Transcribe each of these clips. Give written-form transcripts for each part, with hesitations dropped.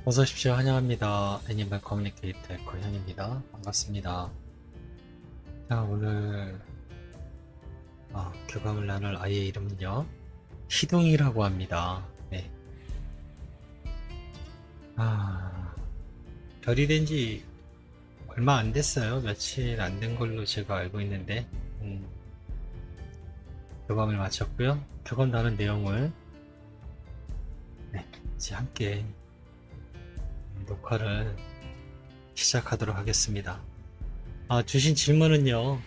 어서 오십시오. 환영합니다. 애니멀 커뮤니케이터 고현입니다. 반갑습니다. 자, 오늘 교감을 나눌 아이의 이름은요. 희둥이라고 합니다. 네. 아, 별이 된 지 얼마 안 됐어요. 며칠 안 된 걸로 제가 알고 있는데, 교감을 마쳤고요. 교감 나눈 내용을 네, 이제 함께 녹화를 시작하도록 하겠습니다. 주신 질문은요.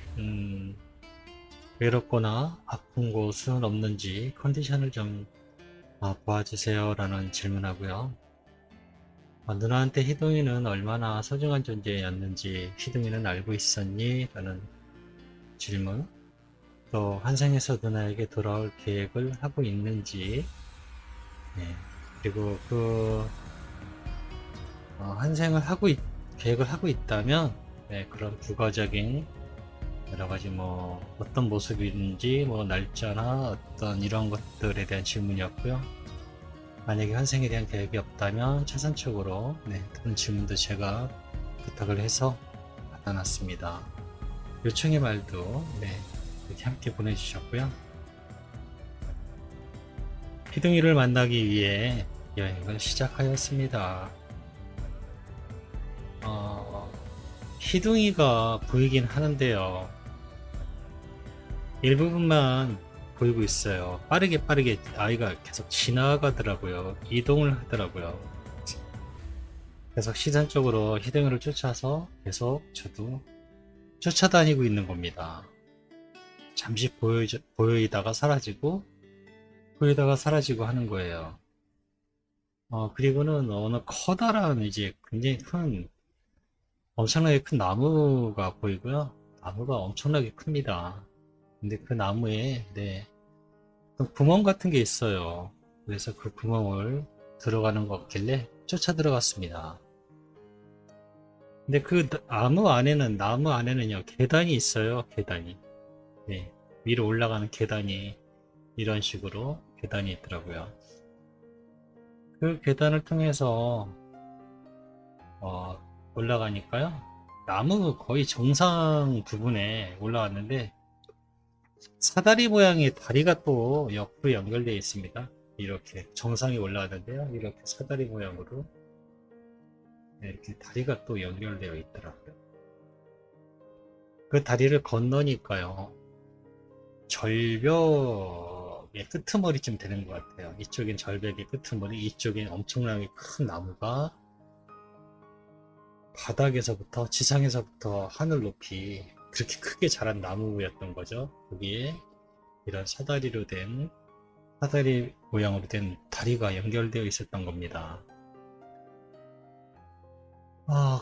외롭거나 아픈 곳은 없는지 컨디션을 좀 도와주세요 라는 질문하고요. 누나한테 희동이는 얼마나 소중한 존재였는지 희동이는 알고 있었니? 라는 질문. 또 환생에서 누나에게 돌아올 계획을 하고 있는지. 네. 그리고 환생을 계획을 하고 있다면 네, 그런 부가적인 여러 가지 어떤 모습인지 날짜나 어떤 이런 것들에 대한 질문이었고요. 만약에 환생에 대한 계획이 없다면 차선책으로 네, 그런 질문도 제가 부탁을 해서 받아놨습니다. 요청의 말도 네, 이렇게 함께 보내주셨고요. 희둥이를 만나기 위해 여행을 시작하였습니다. 희둥이가 보이긴 하는데요. 일부분만 보이고 있어요. 빠르게 아이가 계속 지나가더라고요. 이동을 하더라고요. 계속 시선 쪽으로 희댕이를 쫓아서 계속 저도 쫓아다니고 있는 겁니다. 잠시 보이다가 사라지고 보이다가 사라지고 하는 거예요. 그리고는 어느 커다란 이제 굉장히 엄청나게 큰 나무가 보이고요. 나무가 엄청나게 큽니다. 근데 그 나무에 네, 구멍 같은 게 있어요. 그래서 그 구멍을 들어가는 것 같길래 쫓아 들어갔습니다. 근데 그 나무 안에는요, 계단이 있어요, 계단이. 네, 위로 올라가는 계단이 이런 식으로 계단이 있더라고요. 그 계단을 통해서 어, 올라가니까요, 나무 거의 정상 부분에 올라왔는데 사다리 모양의 다리가 또 옆으로 연결되어 있습니다. 이렇게 정상에 올라왔는데요, 이렇게 사다리 모양으로 네, 이렇게 다리가 또 연결되어 있더라고요. 그 다리를 건너니까요, 절벽의 끄트머리쯤 되는 것 같아요. 이쪽엔 절벽의 끄트머리, 이쪽엔 엄청나게 큰 나무가 바닥에서부터, 지상에서부터 하늘 높이 그렇게 크게 자란 나무였던 거죠. 거기에 이런 사다리 모양으로 된 다리가 연결되어 있었던 겁니다.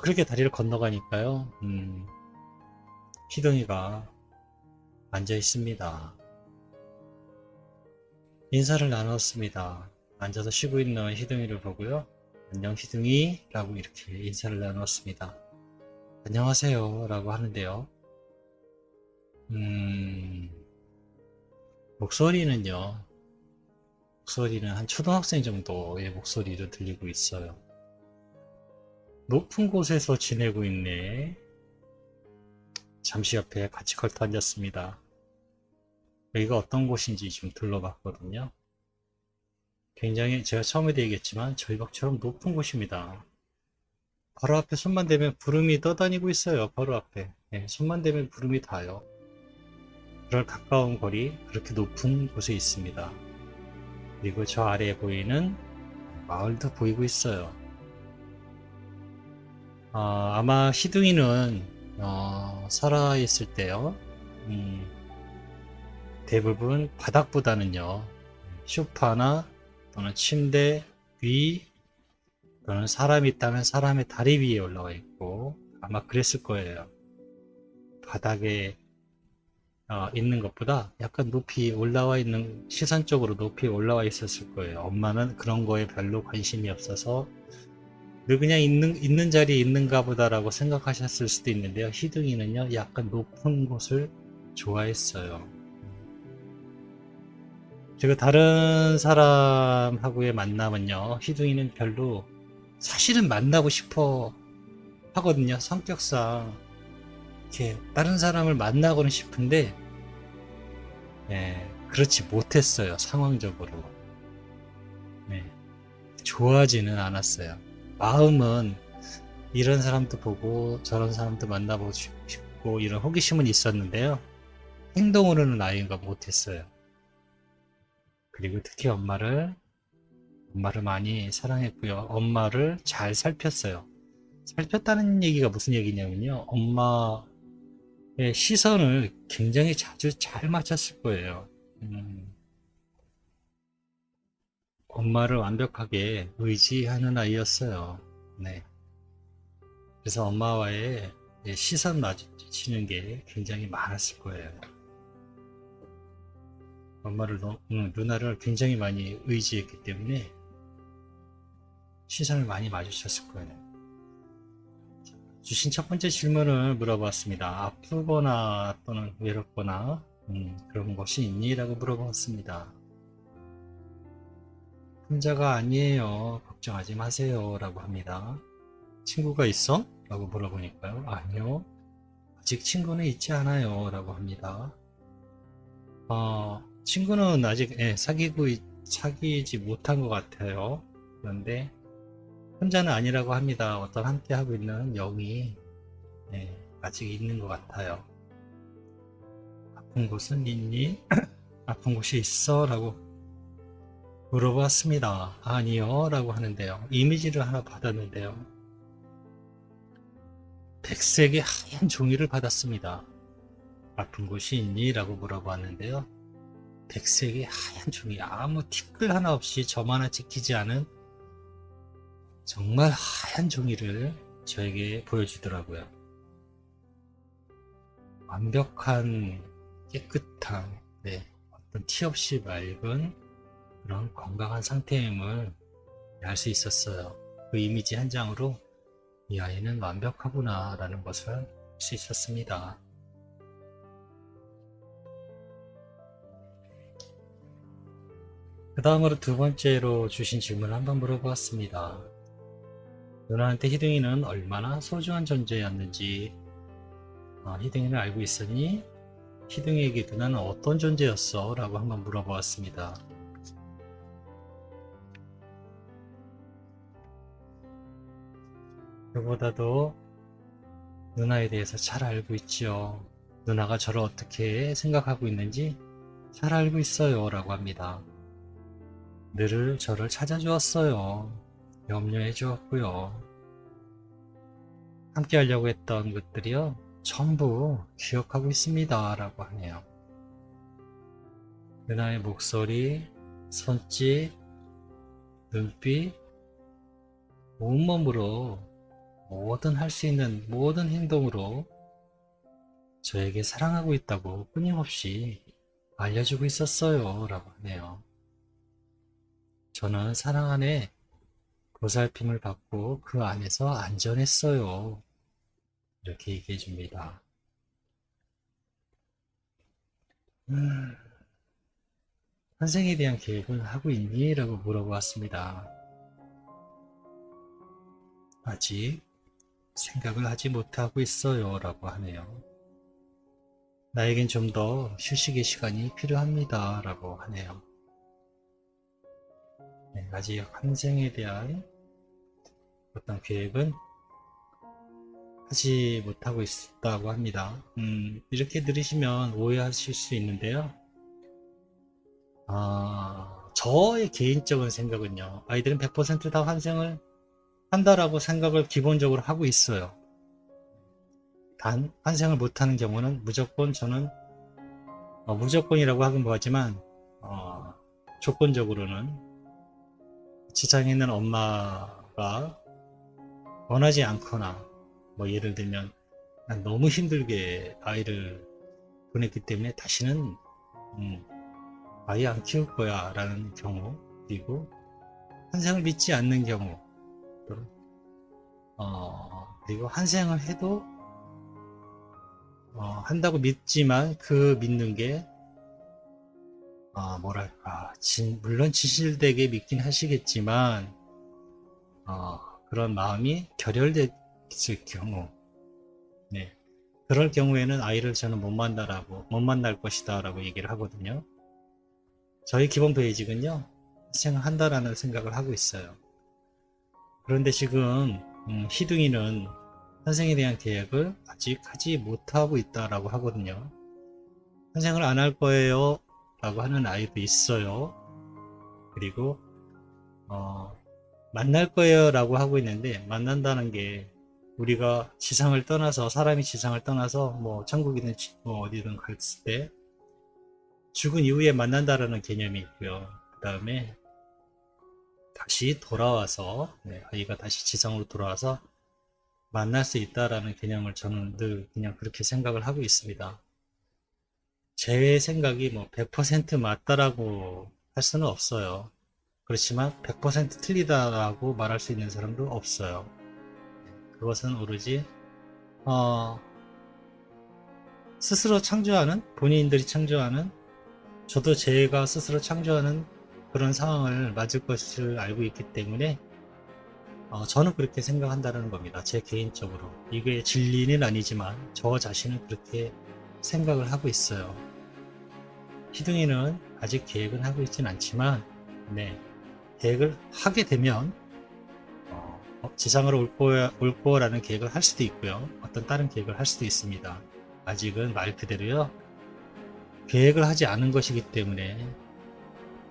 그렇게 다리를 건너가니까요, 희동이가 앉아 있습니다. 인사를 나눴습니다. 앉아서 쉬고 있는 희둥이를 보고요. 안녕 희둥이 라고 이렇게 인사를 나눴습니다. 안녕하세요 라고 하는데요. 음, 목소리는 한 초등학생 정도의 목소리로 들리고 있어요. 높은 곳에서 지내고 있네. 잠시 옆에 같이 걸터 앉았습니다. 여기가 어떤 곳인지 좀 둘러봤거든요. 굉장히 제가 처음에도 얘기했지만 절벽처럼 높은 곳입니다. 바로 앞에 손만 대면 구름이 떠다니고 있어요. 바로 앞에. 네, 손만 대면 구름이 닿아요. 그럴 가까운 거리, 그렇게 높은 곳에 있습니다. 그리고 저 아래에 보이는 마을도 보이고 있어요. 아마 시둥이는 살아있을 때요. 음, 대부분 바닥보다는요. 소파나 또는 침대 위 또는 사람이 있다면 사람의 다리 위에 올라와 있고 아마 그랬을 거예요. 바닥에 있는 것보다 약간 높이 올라와 있는 시선 쪽으로 높이 올라와 있었을 거예요. 엄마는 그런 거에 별로 관심이 없어서 늘 그냥 있는 자리에 있는가 보다라고 생각하셨을 수도 있는데요. 희둥이는요, 약간 높은 곳을 좋아했어요. 그리고 다른 사람하고의 만남은요, 희둥이는 별로 사실은 만나고 싶어 하거든요. 성격상 이렇게 다른 사람을 만나고는 싶은데 그렇지 못했어요. 상황적으로. 네, 좋아하지는 않았어요. 마음은 이런 사람도 보고 저런 사람도 만나보고 싶고 이런 호기심은 있었는데요. 행동으로는 아이가 못했어요. 그리고 특히 엄마를 많이 사랑했고요. 엄마를 잘 살폈어요. 살폈다는 얘기가 무슨 얘기냐면요. 엄마의 시선을 굉장히 자주 잘 맞췄을 거예요. 엄마를 완벽하게 의지하는 아이였어요. 네. 그래서 엄마와의 시선 마주치는 게 굉장히 많았을 거예요. 누나를 굉장히 많이 의지했기 때문에 시선을 많이 마주쳤을 거예요. 주신 첫 번째 질문을 물어봤습니다. 아프거나 또는 외롭거나 그런 것이 있니? 라고 물어봤습니다. 혼자가 아니에요. 걱정하지 마세요. 라고 합니다. 친구가 있어? 라고 물어보니까요. 아니요. 아직 친구는 있지 않아요. 라고 합니다. 친구는 아직 사귀지 못한 것 같아요. 그런데 혼자는 아니라고 합니다. 어떤 함께 하고 있는 영이 아직 있는 것 같아요. 아픈 곳은 있니? 아픈 곳이 있어? 라고 물어봤습니다. 아니요. 라고 하는데요. 이미지를 하나 받았는데요. 백색의 하얀 종이를 받았습니다. 아픈 곳이 있니? 라고 물어봤는데요. 백색의 하얀 종이, 아무 티끌 하나 없이 점 하나 찍히지 않은 정말 하얀 종이를 저에게 보여주더라고요. 완벽한 깨끗한 어떤 티 없이 맑은 그런 건강한 상태임을 알 수 있었어요. 그 이미지 한 장으로 이 아이는 완벽하구나 라는 것을 알 수 있었습니다. 그 다음으로 두 번째로 주신 질문을 한번 물어보았습니다. 누나한테 희둥이는 얼마나 소중한 존재였는지 희둥이는 알고 있었니? 희둥이에게 누나는 어떤 존재였어? 라고 한번 물어보았습니다. 그보다도 누나에 대해서 잘 알고 있지요. 누나가 저를 어떻게 생각하고 있는지 잘 알고 있어요. 라고 합니다. 늘 저를 찾아주었어요. 염려해 주었고요. 함께 하려고 했던 것들이요. 전부 기억하고 있습니다. 라고 하네요. 누나의 목소리, 손짓, 눈빛, 온몸으로 뭐든 할 수 있는 모든 행동으로 저에게 사랑하고 있다고 끊임없이 알려주고 있었어요. 라고 하네요. 저는 사랑 안에 보살핌을 받고 그 안에서 안전했어요. 이렇게 얘기해 줍니다. 환생에 대한 계획은 하고 있니? 라고 물어보았습니다. 아직 생각을 하지 못하고 있어요. 라고 하네요. 나에겐 좀 더 휴식의 시간이 필요합니다. 라고 하네요. 아직 환생에 대한 어떤 계획은 하지 못하고 있다고 합니다. 이렇게 들으시면 오해하실 수 있는데요. 저의 개인적인 생각은요. 아이들은 100% 다 환생을 한다라고 생각을 기본적으로 하고 있어요. 단 환생을 못하는 경우는 무조건 저는 무조건이라고 하긴 뭐하지만 조건적으로는 지장에 있는 엄마가 원하지 않거나 뭐 예를 들면 난 너무 힘들게 아이를 보냈기 때문에 다시는 아이 안 키울 거야 라는 경우, 그리고 환생을 믿지 않는 경우, 그리고 환생을 해도 한다고 믿지만 그 믿는 게 뭐랄까 물론 진실되게 믿긴 하시겠지만 그런 마음이 결혈됐을 경우, 네, 그럴 경우에는 아이를 저는 못 만날 것이다 라고 얘기를 하거든요. 저희 기본 베이직은요, 희생한다라는 생각을 하고 있어요. 그런데 지금 희둥이는 현생에 대한 계획을 아직 하지 못하고 있다라고 하거든요. 현생을 안 할 거예요 라고 하는 아이도 있어요. 그리고 만날 거예요 라고 하고 있는데, 만난다는 게 우리가 지상을 떠나서, 사람이 지상을 떠나서 뭐 천국이든 뭐 어디든 갔을 때 죽은 이후에 만난다라는 개념이 있고요. 그 다음에 다시 돌아와서, 네, 아이가 다시 지상으로 돌아와서 만날 수 있다라는 개념을 저는 늘 그냥 그렇게 생각을 하고 있습니다. 제 생각이 뭐 100% 맞다라고 할 수는 없어요. 그렇지만 100% 틀리다라고 말할 수 있는 사람도 없어요. 그것은 오로지 어, 스스로 창조하는, 본인들이 창조하는, 저도 제가 스스로 창조하는 그런 상황을 맞을 것을 알고 있기 때문에 저는 그렇게 생각한다는 겁니다. 제 개인적으로. 이게 진리는 아니지만 저 자신은 그렇게 생각을 하고 있어요. 희둥이는 아직 계획은 하고 있진 않지만, 네, 계획을 하게 되면 지상으로 올 거라는 계획을 할 수도 있고요. 어떤 다른 계획을 할 수도 있습니다. 아직은 말 그대로요, 계획을 하지 않은 것이기 때문에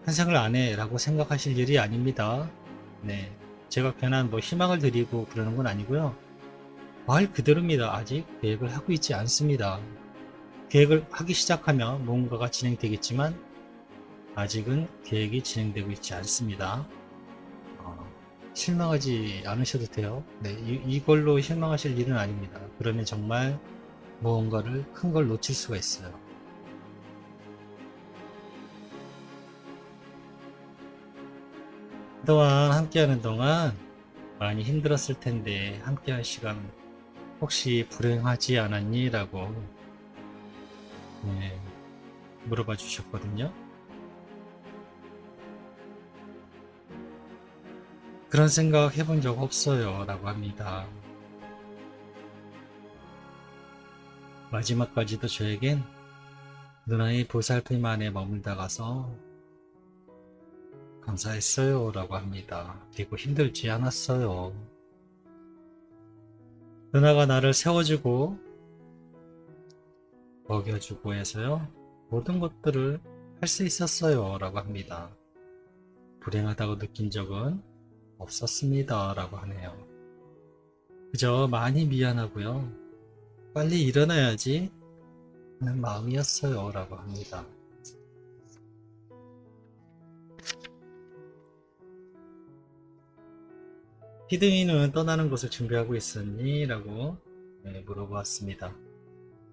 환생을 안 해 라고 생각하실 일이 아닙니다. 네, 제가 괜한 뭐 희망을 드리고 그러는 건 아니고요. 말 그대로입니다. 아직 계획을 하고 있지 않습니다. 계획을 하기 시작하면 뭔가가 진행되겠지만 아직은 계획이 진행되고 있지 않습니다. 실망하지 않으셔도 돼요. 네, 이걸로 실망하실 일은 아닙니다. 그러면 정말 무언가를 큰 걸 놓칠 수가 있어요. 그동안 함께하는 동안 많이 힘들었을 텐데 함께한 시간 혹시 불행하지 않았니? 라고, 네, 물어봐 주셨거든요. 그런 생각 해본 적 없어요 라고 합니다. 마지막까지도 저에겐 누나의 보살핌 안에 머물다 가서 감사했어요 라고 합니다. 그리고 힘들지 않았어요. 누나가 나를 세워주고 먹여주고 해서요, 모든 것들을 할 수 있었어요 라고 합니다. 불행하다고 느낀 적은 없었습니다 라고 하네요. 그저 많이 미안하고요, 빨리 일어나야지 하는 마음이었어요 라고 합니다. 희둥이는 떠나는 것을 준비하고 있었니? 라고 물어보았습니다.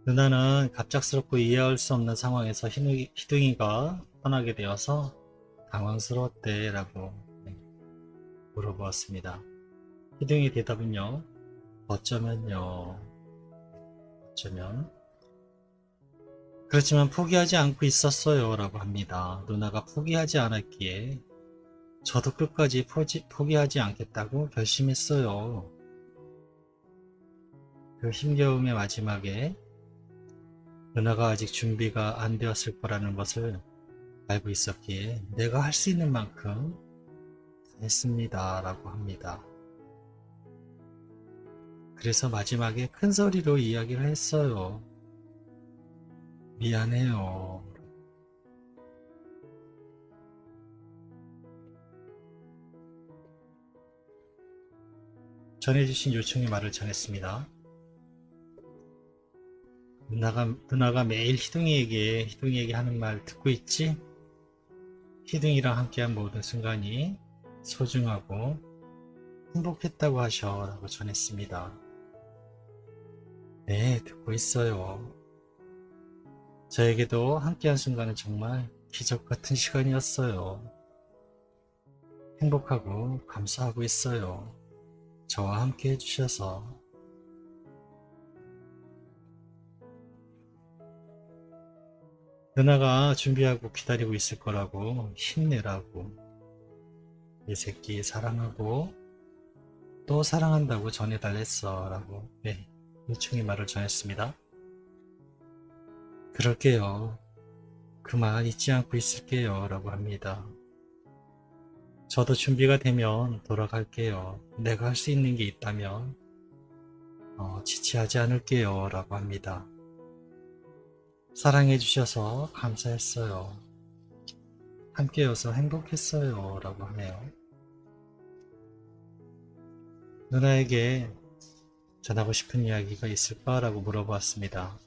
누나는 갑작스럽고 이해할 수 없는 상황에서 희둥이가 떠나게 되어서 당황스러웠대 라고 물어보았습니다. 희둥이 대답은요, 어쩌면요, 어쩌면, 그렇지만 포기하지 않고 있었어요 라고 합니다. 누나가 포기하지 않았기에 저도 끝까지 포기하지 않겠다고 결심했어요. 그 힘겨움의 마지막에 누나가 아직 준비가 안 되었을 거라는 것을 알고 있었기에 내가 할 수 있는 만큼 했습니다 라고 합니다. 그래서 마지막에 큰 소리로 이야기를 했어요. 미안해요. 전해주신 요청의 말을 전했습니다. 누나가 매일 희둥이에게 하는 말 듣고 있지? 희둥이랑 함께한 모든 순간이 소중하고 행복했다고 하셔 라고 전했습니다. 네, 듣고 있어요. 저에게도 함께한 순간은 정말 기적 같은 시간이었어요. 행복하고 감사하고 있어요. 저와 함께 해주셔서. 누나가 준비하고 기다리고 있을 거라고, 힘내라고, 내 새끼 사랑하고 또 사랑한다고 전해달랬어 라고 네, 일종의 말을 전했습니다. 그럴게요. 그 말 잊지 않고 있을게요 라고 합니다. 저도 준비가 되면 돌아갈게요. 내가 할 수 있는 게 있다면 지체하지 않을게요 라고 합니다. 사랑해 주셔서 감사했어요. 함께여서 행복했어요 라고 하네요. 누나에게 전하고 싶은 이야기가 있을까? 라고 물어보았습니다.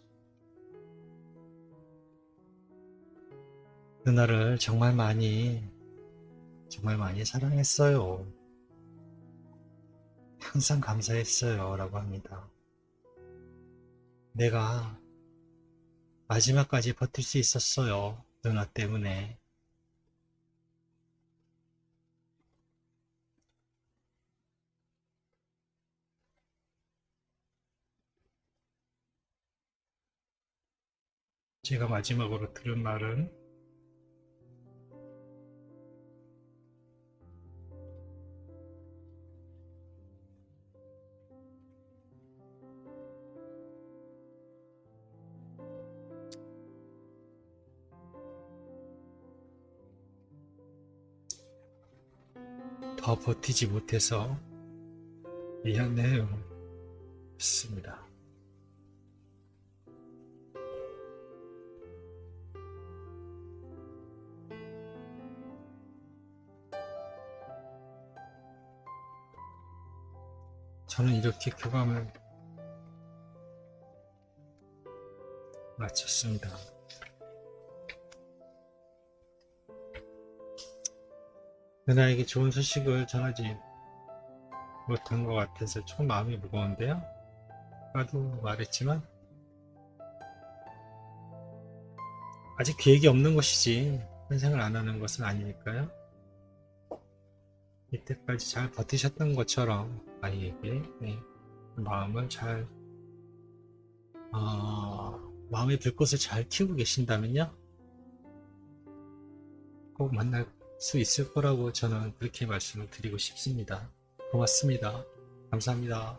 누나를 정말 많이 사랑했어요. 항상 감사했어요 라고 합니다. 내가 마지막까지 버틸 수 있었어요. 누나 때문에. 제가 마지막으로 들은 말은 더 버티지 못해서 미안해요. 했습니다. 저는 이렇게 교감을 마쳤습니다. 누나에게 좋은 소식을 전하지 못한 것 같아서 조금 마음이 무거운데요. 아까도 말했지만 아직 계획이 없는 것이지 환생을 안 하는 것은 아니니까요. 이때까지 잘 버티셨던 것처럼 아이에게 네, 마음을 잘 마음의 불꽃을 잘 키우고 계신다면요 꼭 만날 수 있을 거라고 저는 그렇게 말씀을 드리고 싶습니다. 고맙습니다. 감사합니다.